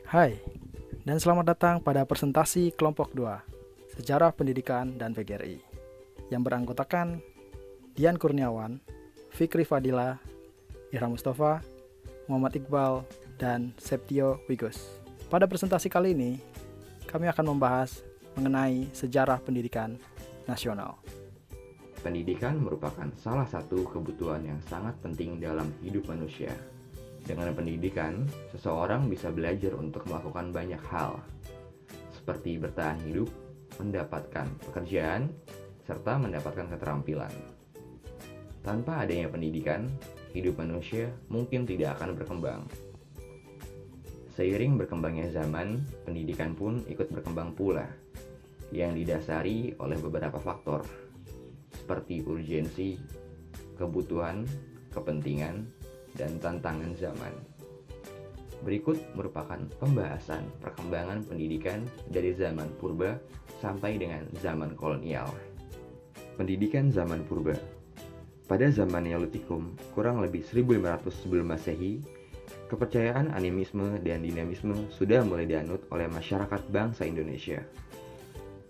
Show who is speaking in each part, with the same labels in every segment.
Speaker 1: Hai, dan selamat datang pada presentasi kelompok 2, Sejarah Pendidikan dan PGRI, yang beranggotakan Dian Kurniawan, Fikri Fadila, Irham Mustafa, Muhammad Iqbal, dan Septio Wigus. Pada presentasi kali ini, kami akan membahas mengenai sejarah pendidikan nasional.
Speaker 2: Pendidikan merupakan salah satu kebutuhan yang sangat penting dalam hidup manusia. Dengan pendidikan, seseorang bisa belajar untuk melakukan banyak hal, seperti bertahan hidup, mendapatkan pekerjaan, serta mendapatkan keterampilan. Tanpa adanya pendidikan, hidup manusia mungkin tidak akan berkembang. Seiring berkembangnya zaman, pendidikan pun ikut berkembang pula, yang didasari oleh beberapa faktor, seperti urgensi, kebutuhan, kepentingan, dan tantangan zaman. Berikut merupakan pembahasan perkembangan pendidikan dari zaman purba sampai dengan zaman kolonial. Pendidikan zaman purba. Pada zaman Neolitikum, kurang lebih 1500 sebelum Masehi, kepercayaan animisme dan dinamisme sudah mulai dianut oleh masyarakat bangsa Indonesia.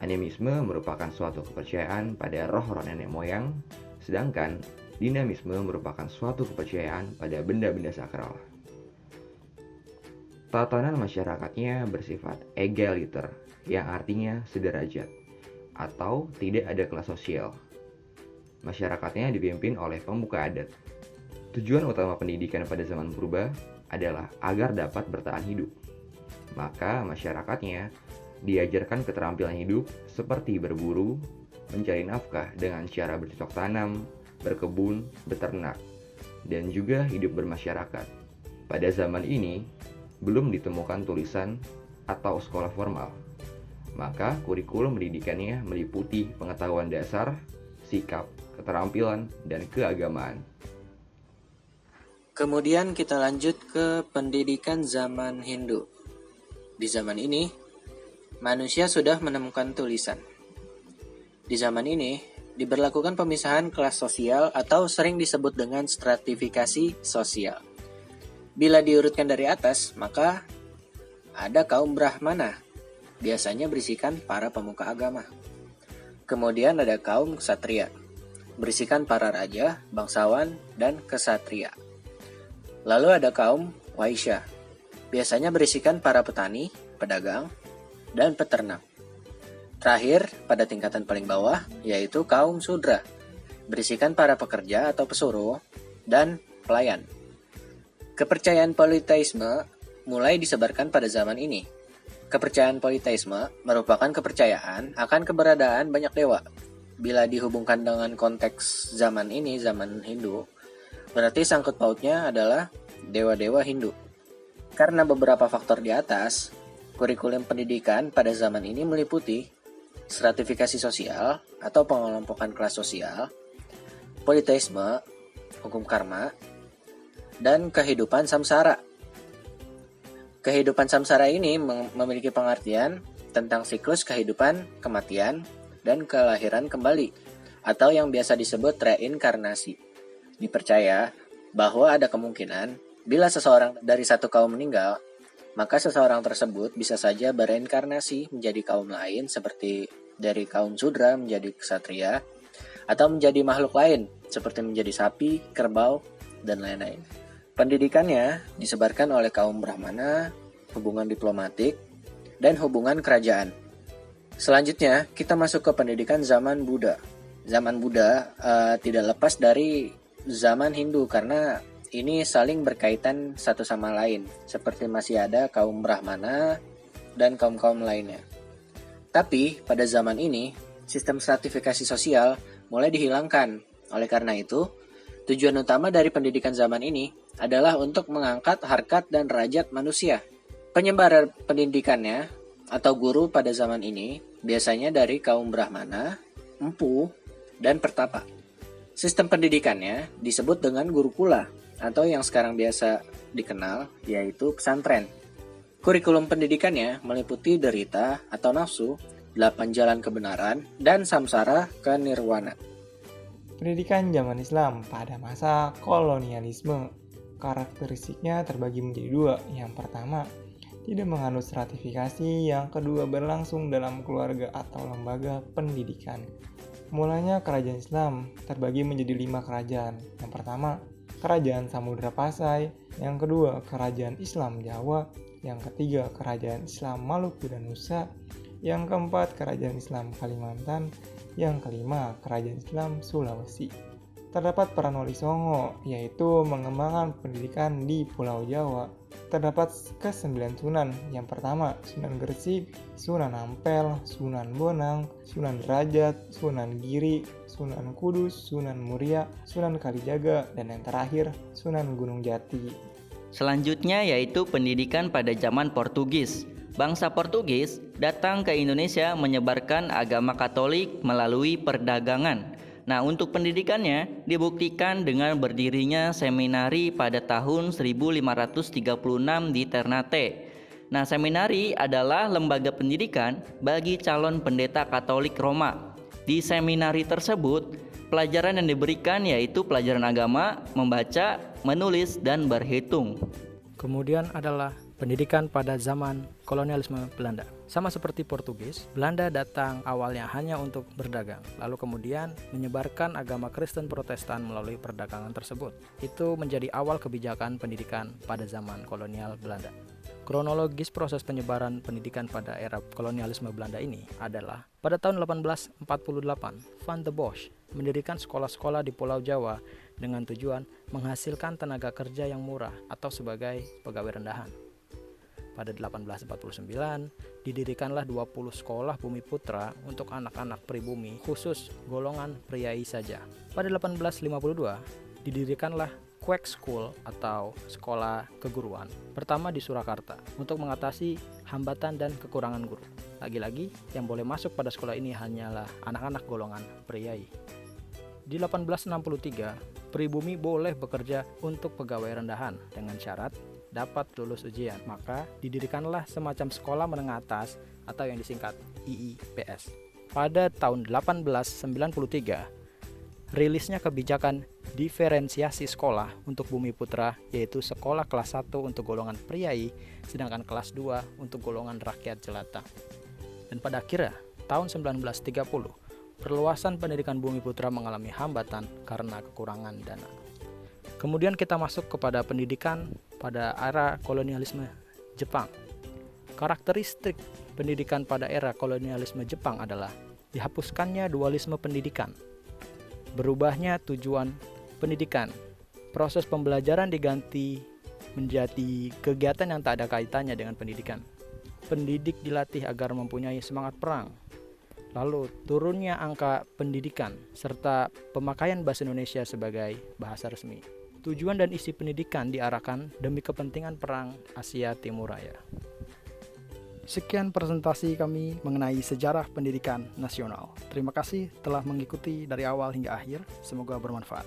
Speaker 2: Animisme merupakan suatu kepercayaan pada roh-roh nenek moyang, sedangkan dinamisme merupakan suatu kepercayaan pada benda-benda sakral. Tatanan masyarakatnya bersifat egaliter, yang artinya sederajat, atau tidak ada kelas sosial. Masyarakatnya dipimpin oleh pemuka adat. Tujuan utama pendidikan pada zaman purba adalah agar dapat bertahan hidup. Maka masyarakatnya diajarkan keterampilan hidup seperti berburu, mencari nafkah dengan cara bercocok tanam, berkebun, beternak, dan juga hidup bermasyarakat. Pada zaman ini, belum ditemukan tulisan atau sekolah formal, maka kurikulum pendidikannya meliputi pengetahuan dasar, sikap, keterampilan, dan keagamaan.
Speaker 3: Kemudian kita lanjut ke pendidikan zaman Hindu. Di zaman ini, manusia sudah menemukan tulisan. Di zaman ini, diberlakukan pemisahan kelas sosial atau sering disebut dengan stratifikasi sosial. Bila diurutkan dari atas, maka ada kaum Brahmana, biasanya berisikan para pemuka agama. Kemudian ada kaum ksatria, berisikan para raja, bangsawan, dan kesatria. Lalu ada kaum Waisya, biasanya berisikan para petani, pedagang, dan peternak. Terakhir, pada tingkatan paling bawah, yaitu kaum Sudra, berisikan para pekerja atau pesuruh dan pelayan. Kepercayaan politeisme mulai disebarkan pada zaman ini. Kepercayaan politeisme merupakan kepercayaan akan keberadaan banyak dewa. Bila dihubungkan dengan konteks zaman ini, zaman Hindu, berarti sangkut pautnya adalah dewa-dewa Hindu. Karena beberapa faktor di atas, kurikulum pendidikan pada zaman ini meliputi stratifikasi sosial atau pengelompokan kelas sosial, politeisme, hukum karma, dan kehidupan samsara. Kehidupan samsara ini memiliki pengertian tentang siklus kehidupan, kematian, dan kelahiran kembali, atau yang biasa disebut reinkarnasi. Dipercaya bahwa ada kemungkinan bila seseorang dari satu kaum meninggal, maka seseorang tersebut bisa saja bereinkarnasi menjadi kaum lain seperti dari kaum Sudra menjadi ksatria, atau menjadi makhluk lain seperti menjadi sapi, kerbau, dan lain-lain. Pendidikannya disebarkan oleh kaum Brahmana, hubungan diplomatik, dan hubungan kerajaan. Selanjutnya, kita masuk ke pendidikan zaman Buddha. Zaman Buddha tidak lepas dari zaman Hindu karena ini saling berkaitan satu sama lain, seperti masih ada kaum Brahmana dan kaum-kaum lainnya. Tapi pada zaman ini, sistem stratifikasi sosial mulai dihilangkan. Oleh karena itu, tujuan utama dari pendidikan zaman ini adalah untuk mengangkat harkat dan derajat manusia. Penyebar pendidikannya atau guru pada zaman ini biasanya dari kaum Brahmana, empu, dan pertapa. Sistem pendidikannya disebut dengan gurukula atau yang sekarang biasa dikenal yaitu pesantren. Kurikulum pendidikannya meliputi derita atau nafsu, 8 jalan kebenaran, dan samsara ke nirwana.
Speaker 4: Pendidikan zaman Islam pada masa kolonialisme. Karakteristiknya terbagi menjadi dua. Yang pertama, tidak menganut stratifikasi, yang kedua berlangsung dalam keluarga atau lembaga pendidikan. Mulanya kerajaan Islam terbagi menjadi 5 kerajaan. Yang pertama, kerajaan Samudra Pasai, yang kedua kerajaan Islam Jawa, yang ketiga kerajaan Islam Maluku dan Nusa, yang keempat kerajaan Islam Kalimantan, yang kelima kerajaan Islam Sulawesi. Terdapat peran Wali Songo, yaitu mengembangkan pendidikan di Pulau Jawa. Terdapat ke-9 sunan. Yang pertama, Sunan Gresik, Sunan Ampel, Sunan Bonang, Sunan Derajat, Sunan Giri, Sunan Kudus, Sunan Muria, Sunan Kalijaga, dan yang terakhir, Sunan Gunung Jati.
Speaker 5: Selanjutnya yaitu pendidikan pada zaman Portugis. Bangsa Portugis datang ke Indonesia menyebarkan agama Katolik melalui perdagangan. Nah, untuk pendidikannya dibuktikan dengan berdirinya seminari pada tahun 1536 di Ternate. Nah, seminari adalah lembaga pendidikan bagi calon pendeta Katolik Roma. Di seminari tersebut, pelajaran yang diberikan yaitu pelajaran agama, membaca, menulis, dan berhitung.
Speaker 1: Kemudian adalah pendidikan pada zaman kolonialisme Belanda. Sama seperti Portugis, Belanda datang awalnya hanya untuk berdagang, lalu kemudian menyebarkan agama Kristen Protestan melalui perdagangan tersebut. Itu menjadi awal kebijakan pendidikan pada zaman kolonial Belanda. Kronologis proses penyebaran pendidikan pada era kolonialisme Belanda ini adalah pada tahun 1848, Van de Bosch mendirikan sekolah-sekolah di Pulau Jawa dengan tujuan menghasilkan tenaga kerja yang murah atau sebagai pegawai rendahan. Pada 1849, didirikanlah 20 sekolah bumi putra untuk anak-anak pribumi khusus golongan priai saja. Pada 1852, didirikanlah Quack School atau sekolah keguruan pertama di Surakarta untuk mengatasi hambatan dan kekurangan guru. Lagi-lagi, yang boleh masuk pada sekolah ini hanyalah anak-anak golongan priai. Di 1863, pribumi boleh bekerja untuk pegawai rendahan dengan syarat dapat lulus ujian, maka didirikanlah semacam sekolah menengah atas atau yang disingkat IIPS. Pada tahun 1893, rilisnya kebijakan diferensiasi sekolah untuk bumi putra, yaitu sekolah kelas 1 untuk golongan priai, sedangkan kelas 2 untuk golongan rakyat jelata. Dan pada akhirnya, tahun 1930, perluasan pendidikan bumi putra mengalami hambatan karena kekurangan dana. Kemudian kita masuk kepada pendidikan pada era kolonialisme Jepang. Karakteristik pendidikan pada era kolonialisme Jepang adalah dihapuskannya dualisme pendidikan, berubahnya tujuan pendidikan, proses pembelajaran diganti menjadi kegiatan yang tak ada kaitannya dengan pendidikan. Pendidik dilatih agar mempunyai semangat perang. Lalu turunnya angka pendidikan serta pemakaian bahasa Indonesia sebagai bahasa resmi. Tujuan dan isi pendidikan diarahkan demi kepentingan perang Asia Timur Raya. Sekian presentasi kami mengenai sejarah pendidikan nasional. Terima kasih telah mengikuti dari awal hingga akhir. Semoga bermanfaat.